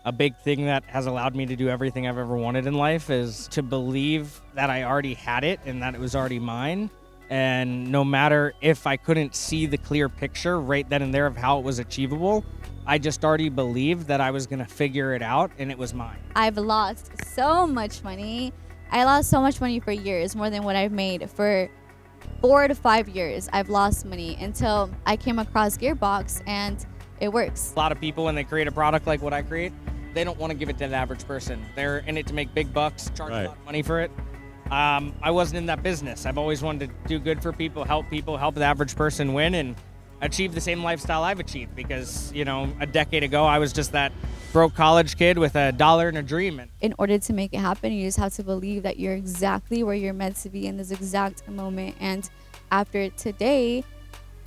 a big thing that has allowed me to do everything I've ever wanted in life is to believe that I already had it and that it was already mine. And no matter if I couldn't see the clear picture right then and there of how it was achievable, I just already believed that I was going to figure it out and it was mine. I've lost so much money. I lost so much money for years, more than what I've made. For 4 to 5 years, I've lost money until I came across Gearbox, and it works. A lot of people, when they create a product like what I create, they don't want to give it to the average person. They're in it to make big bucks, charge a lot of money for it. I wasn't in that business. I've always wanted to do good for people, help the average person win, and achieve the same lifestyle I've achieved. Because, a decade ago, I was just that broke college kid with $1 and a dream. In order to make it happen, you just have to believe that you're exactly where you're meant to be in this exact moment. And after today,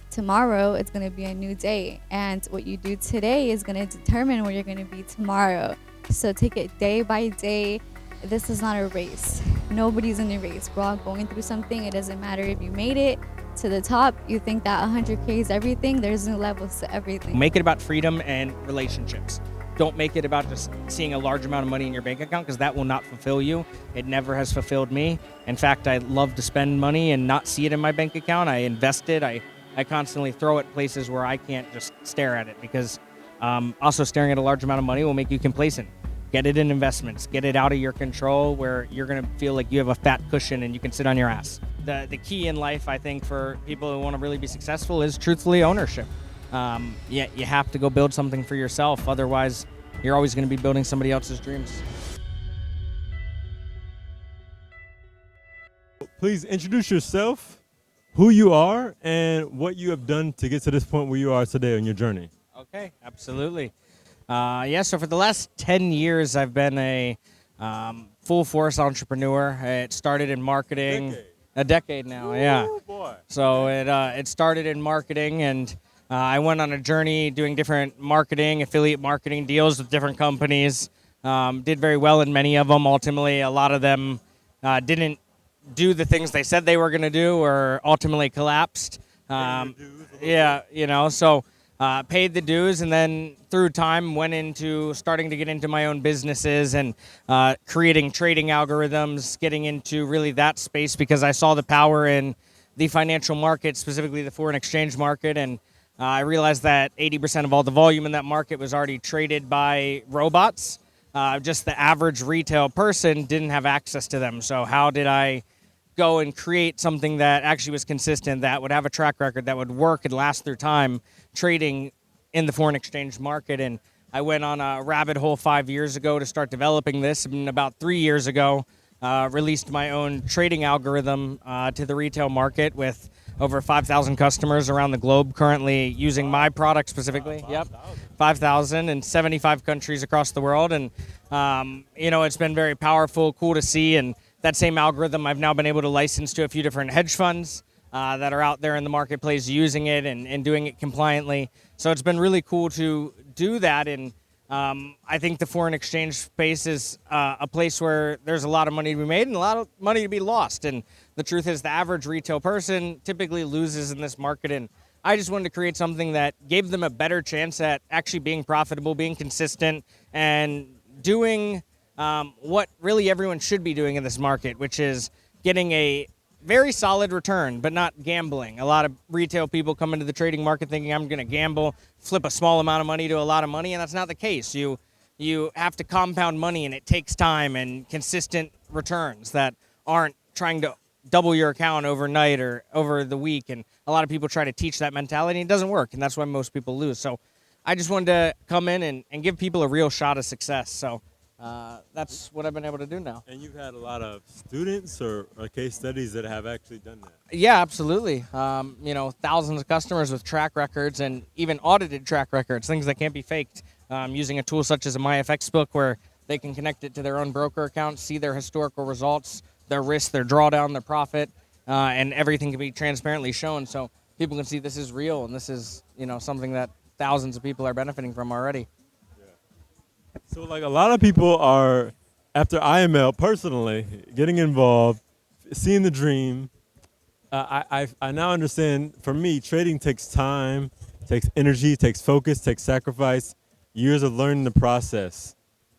tomorrow, it's going to be a new day. And what you do today is going to determine where you're going to be tomorrow. So take it day by day. This is not a race. Nobody's in a race. We're all going through something. It doesn't matter if you made it to the top. You think that 100K is everything. There's new levels to everything. Make it about freedom and relationships. Don't make it about just seeing a large amount of money in your bank account, because that will not fulfill you. It never has fulfilled me. In fact, I love to spend money and not see it in my bank account. I invest it. I constantly throw it places where I can't just stare at it, because also staring at a large amount of money will make you complacent. Get it in investments. Get it out of your control where you're going to feel like you have a fat cushion and you can sit on your ass. The key in life, I think, for people who want to really be successful is truthfully ownership. You have to go build something for yourself. Otherwise, you're always going to be building somebody else's dreams. Please introduce yourself, who you are, and what you have done to get to this point where you are today on your journey. Okay, absolutely. So for the last 10 years, I've been a full-force entrepreneur. It started in marketing. A decade now, yeah. Boy. So it started in marketing, and I went on a journey doing different marketing, affiliate marketing deals with different companies. Did very well in many of them. Ultimately, a lot of them didn't do the things they said they were going to do, or ultimately collapsed. So paid the dues, and then through time went into starting to get into my own businesses and creating trading algorithms, getting into really that space because I saw the power in the financial market, specifically the foreign exchange market. And I realized that 80% of all the volume in that market was already traded by robots. Just the average retail person didn't have access to them. So how did I go and create something that actually was consistent, that would have a track record, that would work and last through time, trading in the foreign exchange market? And I went on a rabbit hole 5 years ago to start developing this, and about 3 years ago released my own trading algorithm to the retail market with over 5,000 customers around the globe currently using my product specifically. 5,000 in 75 countries across the world. And it's been very powerful, cool to see. And that same algorithm I've now been able to license to a few different hedge funds that are out there in the marketplace using it and doing it compliantly. So it's been really cool to do that. And I think the foreign exchange space is a place where there's a lot of money to be made and a lot of money to be lost. And the truth is the average retail person typically loses in this market. And I just wanted to create something that gave them a better chance at actually being profitable, being consistent, and doing what really everyone should be doing in this market, which is getting a very solid return, but not gambling. A lot of retail people come into the trading market thinking I'm going to gamble, flip a small amount of money to a lot of money, and that's not the case. You have to compound money, and it takes time and consistent returns that aren't trying to double your account overnight or over the week. And a lot of people try to teach that mentality, and it doesn't work, and that's why most people lose. So I just wanted to come in and give people a real shot of success. So that's what I've been able to do now. And you've had a lot of students or case studies that have actually done that. Yeah, absolutely. Thousands of customers with track records and even audited track records, things that can't be faked, using a tool such as a MyFX book where they can connect it to their own broker account, see their historical results, their risk, their drawdown, their profit, and everything can be transparently shown so people can see this is real and this is, something that thousands of people are benefiting from already. So like a lot of people are, after IML personally, getting involved, seeing the dream. I now understand, for me, trading takes time, takes energy, takes focus, takes sacrifice, years of learning the process.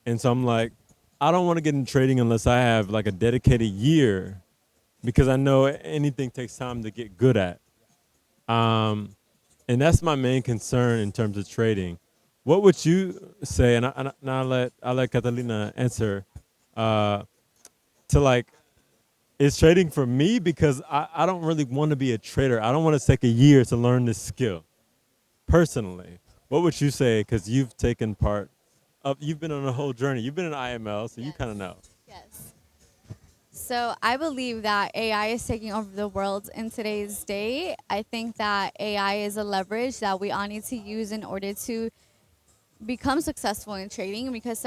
And so I'm like, I don't want to get in trading unless I have like a dedicated year, because I know anything takes time to get good at. And that's my main concern in terms of trading. What would you say? And I'll let Catalina answer. To like, is trading for me? Because I don't really want to be a trader. I don't want to take a year to learn this skill. Personally, what would you say? Because you've taken part of, you've been on a whole journey. You've been in IML, so you kind of know. Yes. So I believe that AI is taking over the world in today's day. I think that AI is a leverage that we all need to use in order to become successful in trading, because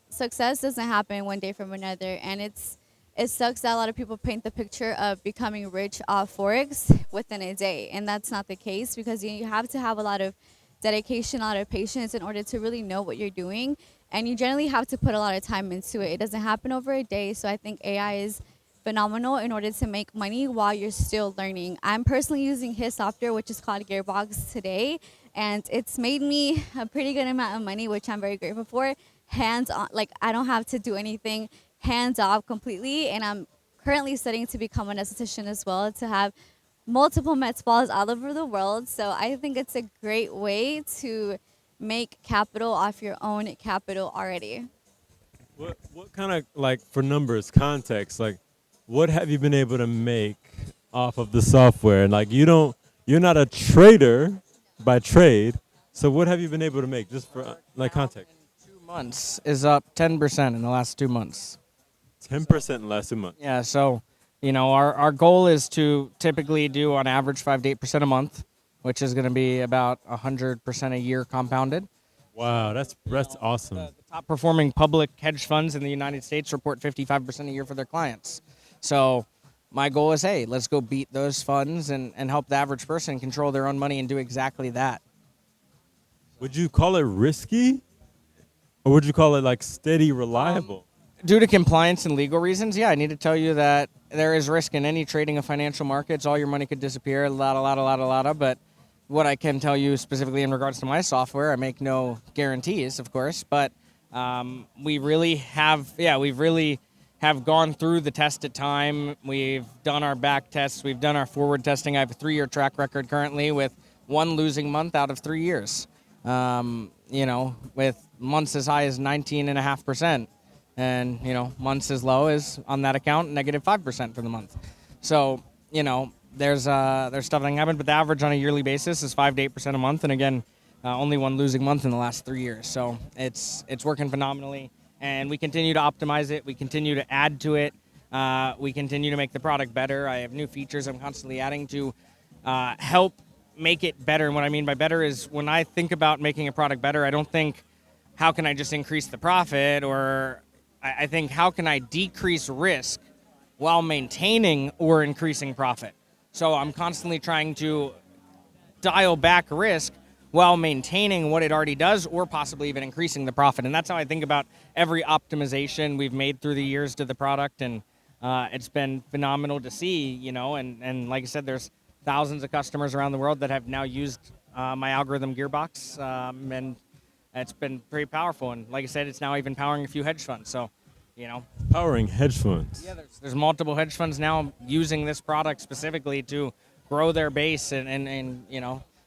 success doesn't happen one day from another, and it sucks that a lot of people paint the picture of becoming rich off forex within a day, and that's not the case, because you have to have a lot of dedication, a lot of patience in order to really know what you're doing, and you generally have to put a lot of time into it. It doesn't happen over a day. So I think AI is phenomenal in order to make money while you're still learning. I'm personally using his software, which is called Gearbox, today, and it's made me a pretty good amount of money, which I'm very grateful for. Hands on, like I don't have to do anything, hands off completely. And I'm currently studying to become an esthetician as well, to have multiple med spas all over the world. So I think it's a great way to make capital off your own capital already. What kind of, like, for numbers, context, like, what have you been able to make off of the software? And like, you're not a trader by trade. So what have you been able to make, just for like context? 2 months is up 10% in the last 2 months. 10% in the last 2 months. Yeah, so our goal is to typically do on average 5 to 8% a month, which is going to be about 100% a year compounded. Wow, that's awesome. The top performing public hedge funds in the United States report 55% a year for their clients. So my goal is, hey, let's go beat those funds and help the average person control their own money and do exactly that. Would you call it risky? Or would you call it like steady, reliable? Due to compliance and legal reasons, yeah, I need to tell you that there is risk in any trading of financial markets. All your money could disappear, a lot. But what I can tell you specifically in regards to my software, I make no guarantees, of course, but we really have gone through the test at time. We've done our back tests. We've done our forward testing. I have a 3-year track record currently with 1 losing month out of 3 years, with months as high as 19.5%. And, months as low as, on that account, -5% for the month. So, there's stuff that can happen, but the average on a yearly basis is 5 to 8% a month. And again, only 1 losing month in the last 3 years. So it's working phenomenally. And we continue to optimize it. We continue to add to it. We continue to make the product better. I have new features I'm constantly adding to help make it better. And what I mean by better is, when I think about making a product better, I don't think, how can I just increase the profit? Or I think, how can I decrease risk while maintaining or increasing profit? So I'm constantly trying to dial back risk while maintaining what it already does, or possibly even increasing the profit. And that's how I think about every optimization we've made through the years to the product. And it's been phenomenal to see, and like I said, there's thousands of customers around the world that have now used my algorithm Gearbox, and it's been pretty powerful. And like I said, it's now even powering a few hedge funds. So, Powering hedge funds. Yeah, there's multiple hedge funds now using this product specifically to grow their base, and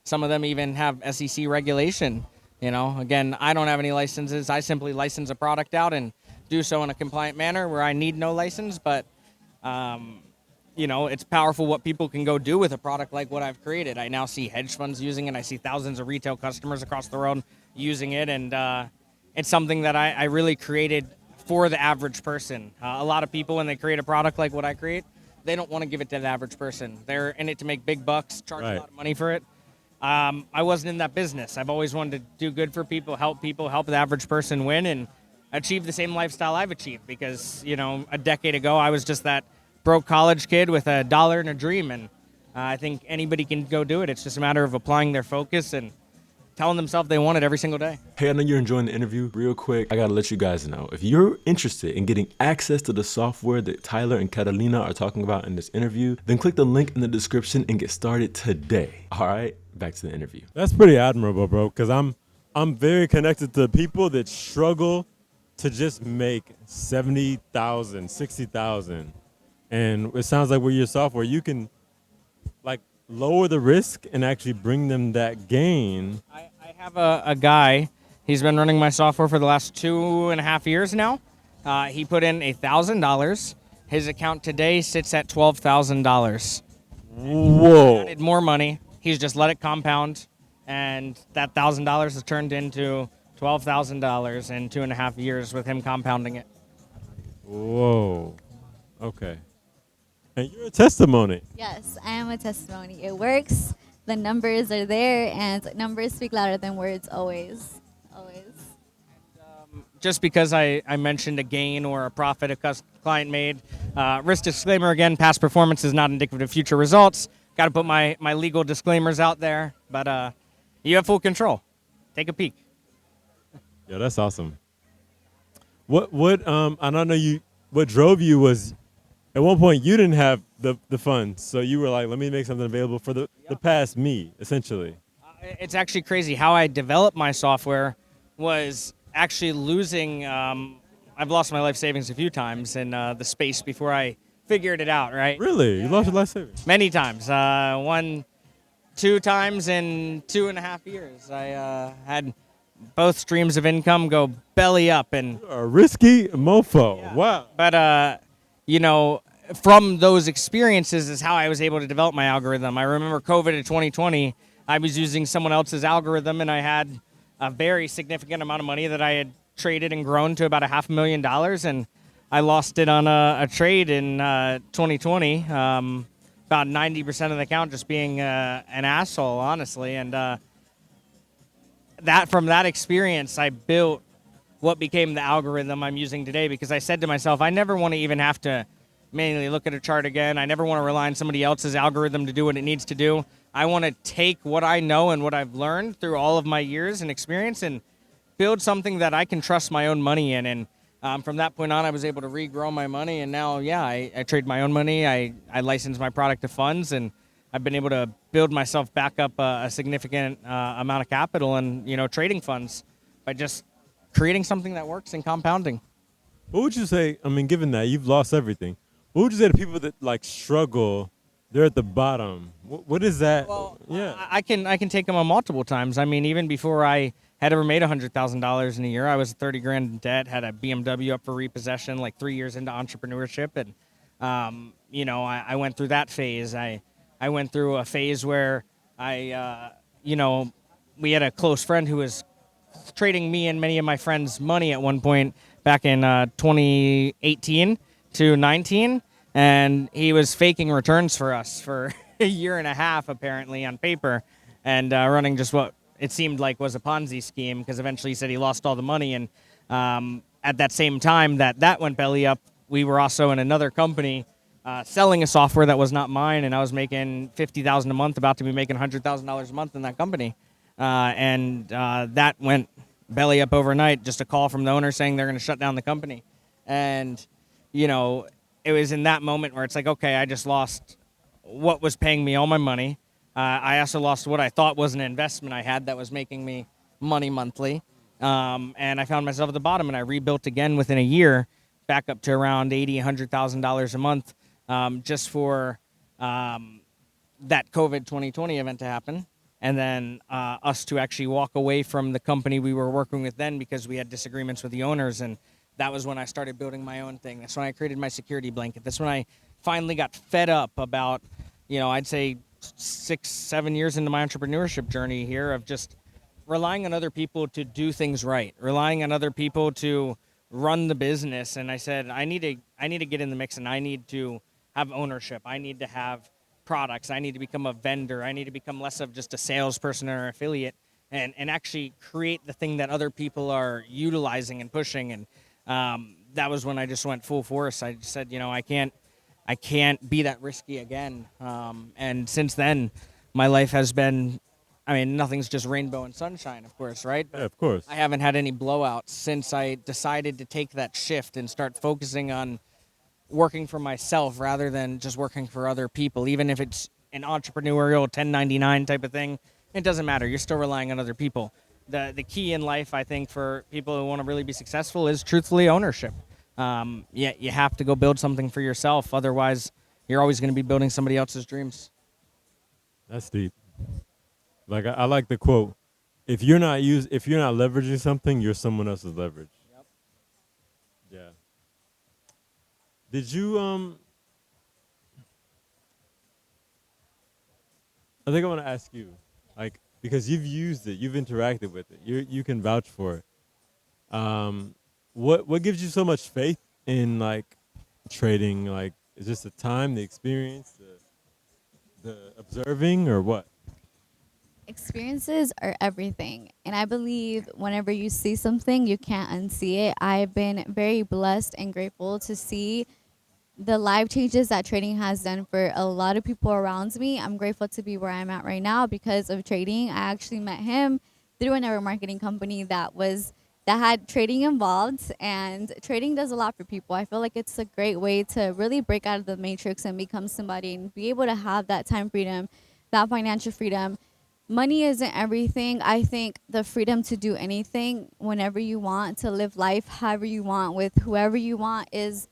some of them even have SEC regulation. Again, I don't have any licenses. I simply license a product out and do so in a compliant manner where I need no license. But, it's powerful what people can go do with a product like what I've created. I now see hedge funds using it. I see thousands of retail customers across the world using it. And it's something that I really created for the average person. A lot of people, when they create a product like what I create, they don't want to give it to the average person. They're in it to make big bucks, charge a lot of money for it. I wasn't in that business. I've always wanted to do good for people, help the average person win and achieve the same lifestyle I've achieved. Because, a decade ago, I was just that broke college kid with $1 and a dream. And I think anybody can go do it. It's just a matter of applying their focus and telling themselves they want it every single day. Hey, I know you're enjoying the interview. Real quick, I gotta let you guys know, if you're interested in getting access to the software that Tyler and Catalina are talking about in this interview, then click the link in the description and get started today. All right, back to the interview. That's pretty admirable, bro, because I'm very connected to people that struggle to just make 70,000, 60,000, and it sounds like with your software, you can like lower the risk and actually bring them that gain. I have a guy. He's been running my software for the last 2.5 years now. He put in $1,000. His account today sits at $12,000. Whoa. Added more money. He's just let it compound, and that $1,000 has turned into $12,000 in 2.5 years with him compounding it. Whoa. Okay. And you're a testimony. Yes, I am a testimony. It works. The numbers are there, and numbers speak louder than words always. Always. Just because I mentioned a gain or a profit a client made, risk disclaimer again, past performance is not indicative of future results. Got to put my legal disclaimers out there, but you have full control. Take a peek. Yeah, that's awesome. What I don't know you. What drove you was, at one point you didn't have the funds, so you were like, let me make something available for the past me, essentially. It's actually crazy how I developed my software was actually losing. I've lost my life savings a few times in the space before I figured it out. Right? Really, you lost your life savings? Many times. 2 times in 2.5 years. I had both streams of income go belly up, and You're a risky mofo. Wow. but from those experiences is how I was able to develop my algorithm. I remember COVID in 2020. I was using someone else's algorithm, and I had a very significant amount of money that I had traded and grown to about $500,000, and I lost it on a trade in 2020. About 90% of the account just being an asshole, honestly, and from that experience, I built what became the algorithm I'm using today, because I said to myself, I never want to even have to manually look at a chart again. I never want to rely on somebody else's algorithm to do what it needs to do. I want to take what I know and what I've learned through all of my years and experience and build something that I can trust my own money in. And from that point on, I was able to regrow my money. And now, I trade my own money. I license my product to funds, and I've been able to build myself back up a significant amount of capital and, trading funds by just creating something that works and compounding. What would you say? I mean, given that you've lost everything, what would you say to people that like struggle? They're at the bottom. What is that? Well, yeah. I can take them on multiple times. I mean, even before I had ever made $100,000 in a year, I was $30,000 in debt, had a BMW up for repossession, like 3 years into entrepreneurship, and I went through that phase. I went through a phase where we had a close friend who was trading me and many of my friends' money at one point back in 2018 to 19, and he was faking returns for us for a year and a half, apparently, on paper, and running just what it seemed like was a Ponzi scheme, because eventually he said he lost all the money. And at that same time that went belly up, we were also in another company selling a software that was not mine, and I was making $50,000 a month, about to be making $100,000 a month in that company. And that went belly up overnight, just a call from the owner saying they're going to shut down the company. And, it was in that moment where it's like, okay, I just lost what was paying me all my money. I also lost what I thought was an investment I had that was making me money monthly. And I found myself at the bottom, and I rebuilt again within a year, back up to around $80,000, $100,000 a month, just for that COVID 2020 event to happen. And then us to actually walk away from the company we were working with then, because we had disagreements with the owners. And that was when I started building my own thing. That's when I created my security blanket. That's when I finally got fed up about, I'd say 6-7 years into my entrepreneurship journey here, of just relying on other people to do things right, relying on other people to run the business. And I said, I need to get in the mix, and I need to have ownership. I need to have products. I need to become a vendor. I need to become less of just a salesperson or affiliate, and actually create the thing that other people are utilizing and pushing. And that was when I just went full force. I just said, I can't be that risky again. And since then, my life has been, nothing's just rainbow and sunshine, of course, right? Yeah, of course. I haven't had any blowouts since I decided to take that shift and start focusing on working for myself rather than just working for other people. Even if it's an entrepreneurial 1099 type of thing, it doesn't matter. You're still relying on other people. the key in life, I think, for people who want to really be successful is truthfully ownership. Yeah, you have to go build something for yourself. Otherwise, you're always going to be building somebody else's dreams. That's deep. Like I like the quote: if you're not leveraging something, you're someone else's leverage. Yep. Yeah. Did you I think I want to ask you, like, because you've used it, you've interacted with it, you can vouch for it. What gives you so much faith in like trading? Like, is this the time, the experience, the observing, or what? Experiences are everything. And I believe whenever you see something, you can't unsee it. I've been very blessed and grateful to see the life changes that trading has done for a lot of people around me. I'm grateful to be where I'm at right now because of trading. I actually met him through a network marketing company that had trading involved, and trading does a lot for people. I feel like it's a great way to really break out of the matrix and become somebody and be able to have that time freedom, that financial freedom. Money isn't everything. I think the freedom to do anything whenever you want, to live life however you want with whoever you want, is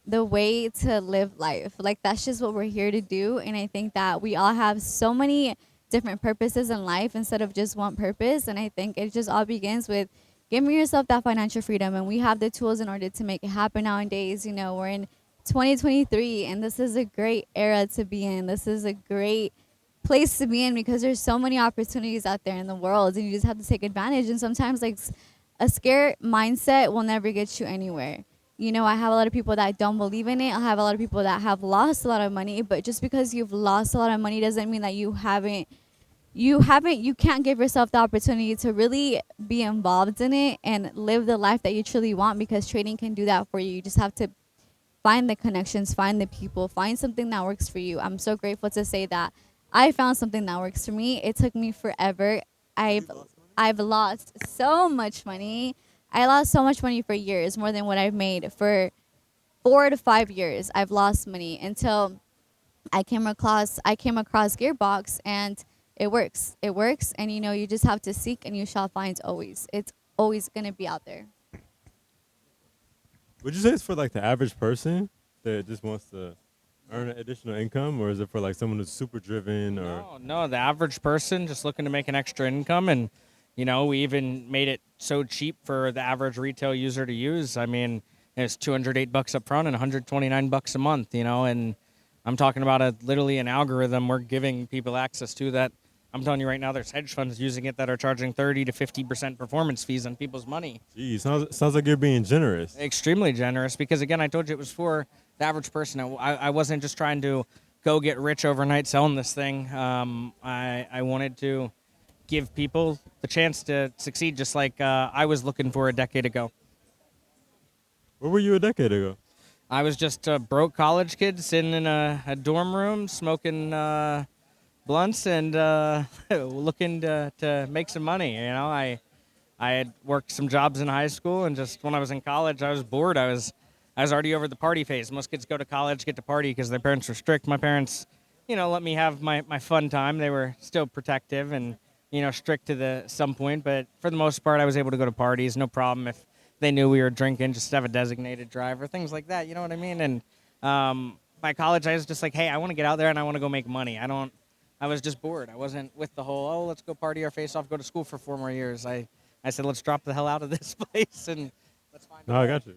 the way to live life. Like, that's just what we're here to do. And I think that we all have so many different purposes in life instead of just one purpose. And I think it just all begins with giving yourself that financial freedom. And we have the tools in order to make it happen nowadays. You know, we're in 2023 and this is a great era to be in. This is a great place to be in because there's so many opportunities out there in the world and you just have to take advantage. And sometimes like a scared mindset will never get you anywhere. You know, I have a lot of people that don't believe in it. I have a lot of people that have lost a lot of money, but just because you've lost a lot of money doesn't mean that you can't give yourself the opportunity to really be involved in it and live the life that you truly want, because trading can do that for you. You just have to find the connections, find the people, find something that works for you. I'm so grateful to say that I found something that works for me. It took me forever. I've lost so much money. I lost so much money for years, more than what I've made. For 4 to 5 years, I've lost money until I came across Gearbox, and it works. It works, and you know, you just have to seek and you shall find always. It's always going to be out there. Would you say it's for like the average person that just wants to earn an additional income, or is it for like someone who's super driven? Or No, the average person just looking to make an extra income. And you know, we even made it so cheap for the average retail user to use. I mean, it's $208 up front and $129 a month, you know, and I'm talking about literally an algorithm we're giving people access to that. I'm telling you right now, there's hedge funds using it that are charging 30 to 50% performance fees on people's money. Geez, sounds like you're being generous. Extremely generous, because again, I told you it was for the average person. I wasn't just trying to go get rich overnight selling this thing. I wanted to give people the chance to succeed, just like I was looking for a decade ago. Where were you a decade ago? I was just a broke college kid sitting in a dorm room smoking blunts and looking to make some money. You know, I had worked some jobs in high school, and just when I was in college, I was bored. I was already over the party phase. Most kids go to college, get to party because their parents were strict. My parents, you know, let me have my fun time. They were still protective and, you know, strict to some point, but for the most part, I was able to go to parties, no problem. If they knew we were drinking, just have a designated driver, things like that, you know what I mean? And by college, I was just like, hey, I want to get out there and I want to go make money. I was just bored. I wasn't with the whole, oh, let's go party our face off, go to school for 4 more years. I said, let's drop the hell out of this place and let's find No, I got you.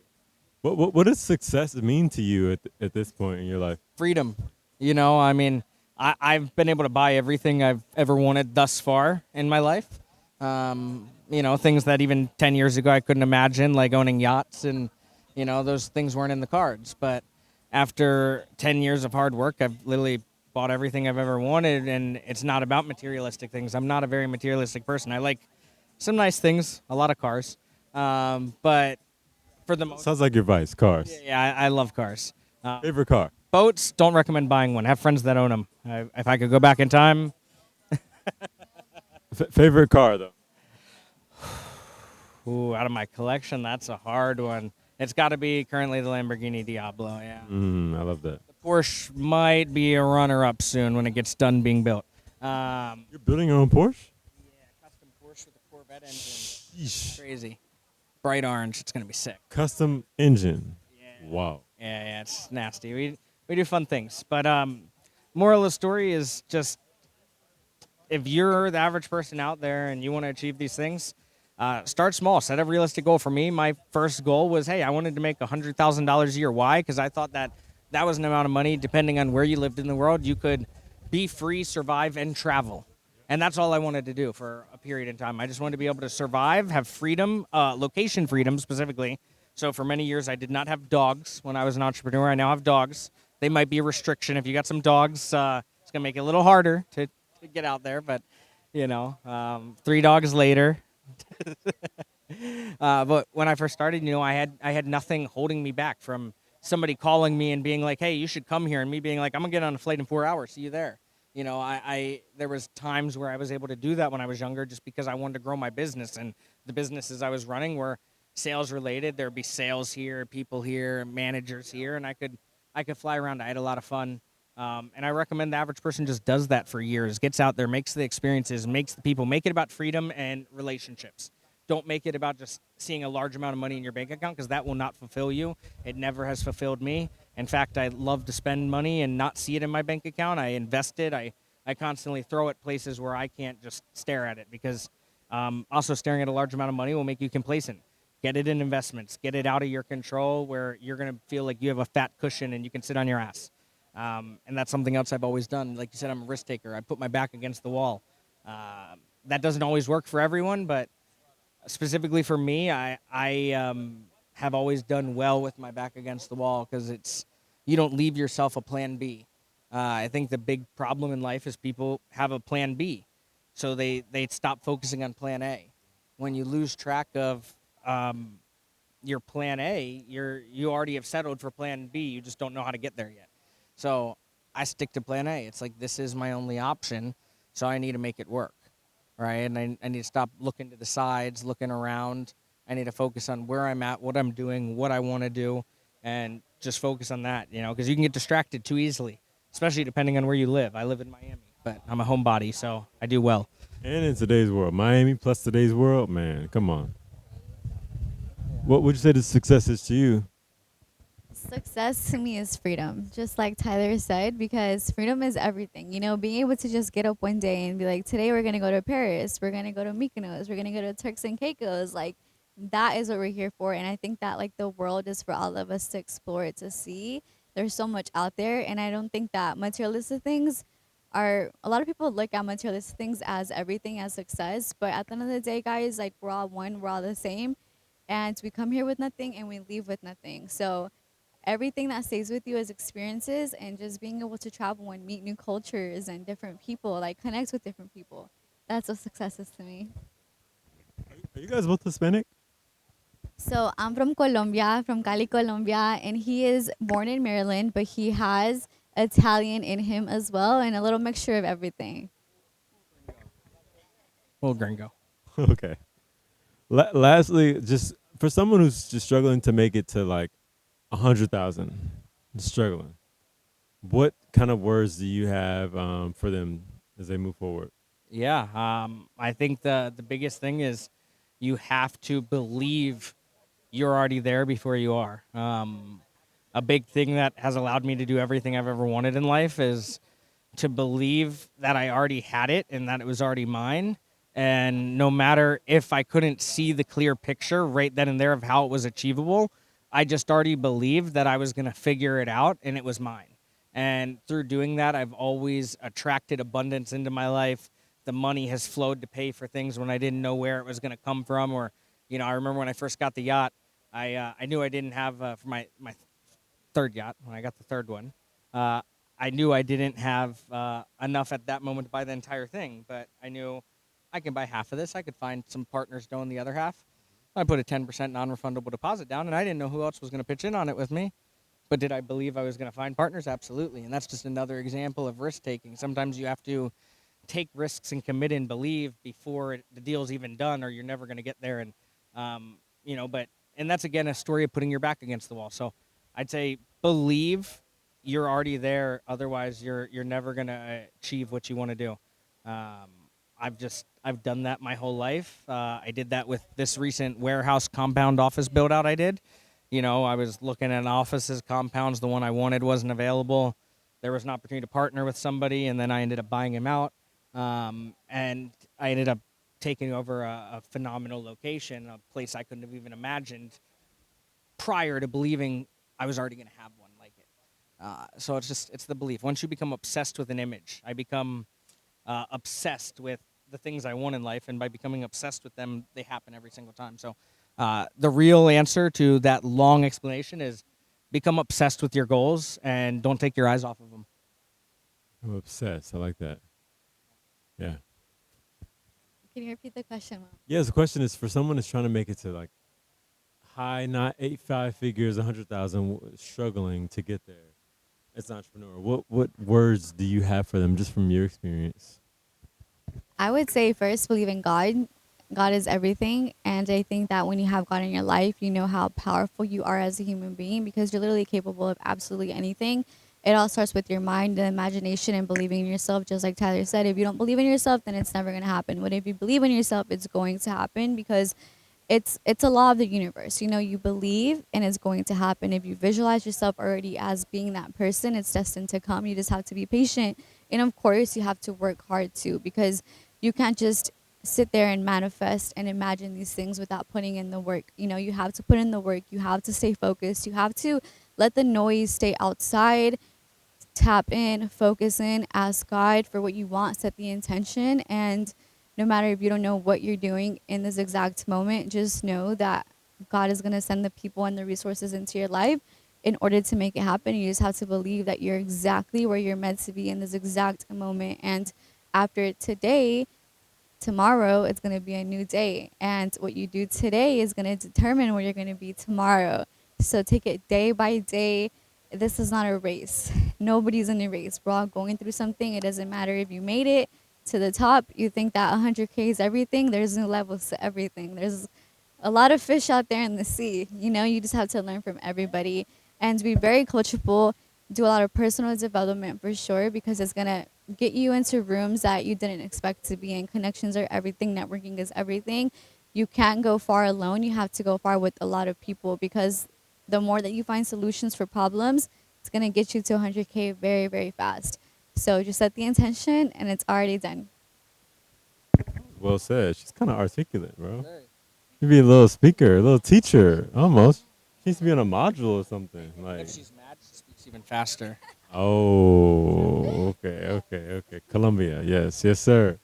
What does success mean to you at this point in your life? Freedom. You know, I mean, I've been able to buy everything I've ever wanted thus far in my life. You know, things that even 10 years ago I couldn't imagine, like owning yachts, and, you know, those things weren't in the cards. But after 10 years of hard work, I've literally bought everything I've ever wanted, and it's not about materialistic things. I'm not a very materialistic person. I like some nice things, a lot of cars, but for the most... Sounds like your vice, cars. Yeah, I love cars. Favorite car? Boats, don't recommend buying one. Have friends that own them. If I could go back in time... Favorite car, though? Ooh, out of my collection, that's a hard one. It's got to be currently the Lamborghini Diablo, yeah. I love that. The Porsche might be a runner-up soon when it gets done being built. You're building your own Porsche? Yeah, custom Porsche with a Corvette engine. Yeesh. Crazy. Bright orange. It's gonna be sick. Custom engine. Yeah. Wow. Yeah, it's nasty. We do fun things, but moral of the story is just if you're the average person out there and you want to achieve these things, start small. Set a realistic goal. For me, my first goal was, hey, I wanted to make $100,000 a year. Why? Because I thought that was an amount of money, depending on where you lived in the world, you could be free, survive, and travel. And that's all I wanted to do for a period in time. I just wanted to be able to survive, have freedom, location freedom specifically. So for many years, I did not have dogs when I was an entrepreneur. I now have dogs. They might be a restriction. If you got some dogs, it's going to make it a little harder to get out there. But, 3 dogs later. But when I first started, I had nothing holding me back from somebody calling me and being like, hey, you should come here. And me being like, I'm going to get on a flight in 4 hours. See you there. There was times where I was able to do that when I was younger just because I wanted to grow my business. And the businesses I was running were sales related. There'd be sales here, people here, managers here, and I could fly around. I had a lot of fun. And I recommend the average person just does that for years, gets out there, makes the experiences, makes the people, make it about freedom and relationships. Don't make it about just seeing a large amount of money in your bank account because that will not fulfill you. It never has fulfilled me. In fact, I love to spend money and not see it in my bank account. I invest it. I constantly throw it places where I can't just stare at it because also staring at a large amount of money will make you complacent. Get it in investments. Get it out of your control where you're going to feel like you have a fat cushion and you can sit on your ass. And that's something else I've always done. Like you said, I'm a risk taker. I put my back against the wall. That doesn't always work for everyone, but specifically for me, I have always done well with my back against the wall because you don't leave yourself a plan B. I think the big problem in life is people have a plan B, so they stop focusing on plan A. When you lose track of your plan A, you already have settled for plan B. You just don't know how to get there yet. So I stick to plan A. It's like this is my only option, so I need to make it work. Right, and I need to stop looking to the sides, looking around. I need to focus on where I'm at, what I'm doing, what I want to do, and just focus on that, because you can get distracted too easily, especially depending on where you live. I live in Miami, but I'm a homebody, so I do well. And in today's world, Miami plus today's world, man, come on. What would you say the success is to you? Success to me is freedom, just like Tyler said, because freedom is everything. Being able to just get up one day and be like, today we're going to go to Paris, we're going to go to Mykonos, we're going to go to Turks and Caicos. Like, that is what we're here for. And I think that, like, the world is for all of us to explore, to see. There's so much out there. And I don't think that materialistic things a lot of people look at materialistic things as everything, as success. But at the end of the day, guys, like, we're all one, we're all the same. And we come here with nothing and we leave with nothing. So everything that stays with you is experiences and just being able to travel and meet new cultures and different people, like connect with different people. That's what success is to me. Are you guys both Hispanic? So I'm from Colombia, from Cali, Colombia, and he is born in Maryland, but he has Italian in him as well and a little mixture of everything. Little gringo. Okay. Lastly, just for someone who's just struggling to make it to like 100,000, struggling, what kind of words do you have for them as they move forward? Yeah, I think the biggest thing is you have to believe you're already there before you are. A big thing that has allowed me to do everything I've ever wanted in life is to believe that I already had it and that it was already mine. And no matter if I couldn't see the clear picture right then and there of how it was achievable, I just already believed that I was going to figure it out and it was mine. And through doing that, I've always attracted abundance into my life. The money has flowed to pay for things when I didn't know where it was going to come from. Or, I remember when I first got the yacht, I knew I didn't have, for my third yacht, when I got the third one, I knew I didn't have enough at that moment to buy the entire thing. But I knew I can buy half of this. I could find some partners to own the other half. I put a 10% non-refundable deposit down, and I didn't know who else was going to pitch in on it with me. But did I believe I was going to find partners? Absolutely. And that's just another example of risk-taking. Sometimes you have to take risks and commit and believe before the deal's even done, or you're never going to get there. And, and that's, again, a story of putting your back against the wall. So I'd say believe you're already there. Otherwise, you're never going to achieve what you want to do. I've done that my whole life. I did that with this recent warehouse compound office build out I did. I was looking at offices, compounds. The one I wanted wasn't available. There was an opportunity to partner with somebody, and then I ended up buying him out. And I ended up taking over a phenomenal location, a place I couldn't have even imagined prior to believing I was already going to have one like it. So it's the belief. Once you become obsessed with an image, I become obsessed with the things I want in life, and by becoming obsessed with them, they happen every single time. So the real answer to that long explanation is become obsessed with your goals and don't take your eyes off of them. I'm obsessed. I like that. Yeah. Can you repeat the question, Mom? Yes, the question is for someone that's trying to make it to like high, not 8 figures, 100,000, struggling to get there as an entrepreneur. What words do you have for them just from your experience? I would say first, believe in God. God is everything. And I think that when you have God in your life, you know how powerful you are as a human being because you're literally capable of absolutely anything. It all starts with your mind and imagination and believing in yourself. Just like Tyler said, if you don't believe in yourself, then it's never going to happen. But if you believe in yourself, it's going to happen because it's a law of the universe. You believe and it's going to happen. If you visualize yourself already as being that person, it's destined to come. You just have to be patient. And of course, you have to work hard too because you can't just sit there and manifest and imagine these things without putting in the work. You have to put in the work. You have to stay focused. You have to let the noise stay outside, tap in, focus in, ask God for what you want, set the intention. And no matter if you don't know what you're doing in this exact moment, just know that God is going to send the people and the resources into your life in order to make it happen. You just have to believe that you're exactly where you're meant to be in this exact moment. And after today, tomorrow, it's going to be a new day. And what you do today is going to determine where you're going to be tomorrow. So take it day by day. This is not a race. Nobody's in a race. We're all going through something. It doesn't matter if you made it to the top. You think that 100K is everything. There's new levels to everything. There's a lot of fish out there in the sea. You just have to learn from everybody and be very coachable. Do a lot of personal development for sure because it's going to get you into rooms that you didn't expect to be in. Connections are everything. Networking is everything. You can't go far alone. You have to go far with a lot of people because the more that you find solutions for problems, it's going to get you to 100K very, very fast. So just set the intention and it's already done. Well said. She's kind of articulate, bro. You'd be a little speaker, a little teacher, almost. She needs to be on a module or something. Like, If she's mad, she speaks even faster. oh, okay. Colombia, yes, sir.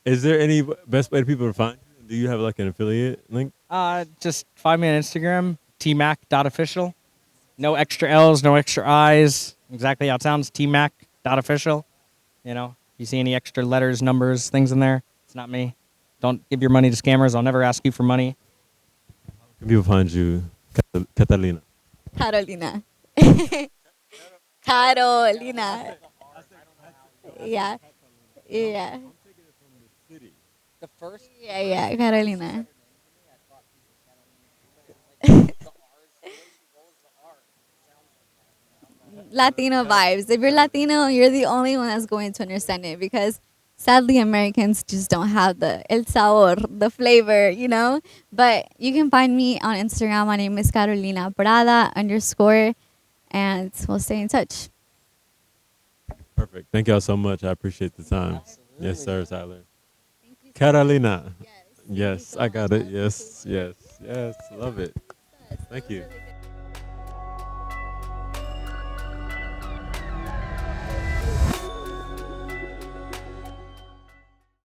Is there any best way for people to find you? Do you have like an affiliate link? Just find me on Instagram, tmac.official. No extra L's, no extra I's. Exactly how it sounds, tmac.official. You see any extra letters, numbers, things in there, it's not me. Don't give your money to scammers. I'll never ask you for money. Can people find you, Catalina? Carolina. Carolina. Yeah. Yeah. The first Yeah, Carolina. Latino vibes. If you're Latino, you're the only one that's going to understand it because sadly Americans just don't have the el sabor, the flavor. But you can find me on Instagram. My name is Carolina Prada _ and we'll stay in touch. Perfect. Thank y'all so much. I appreciate the time. Yes, sir, Tyler. Carolina. Yes, I got it. Yes. Love it. Thank you.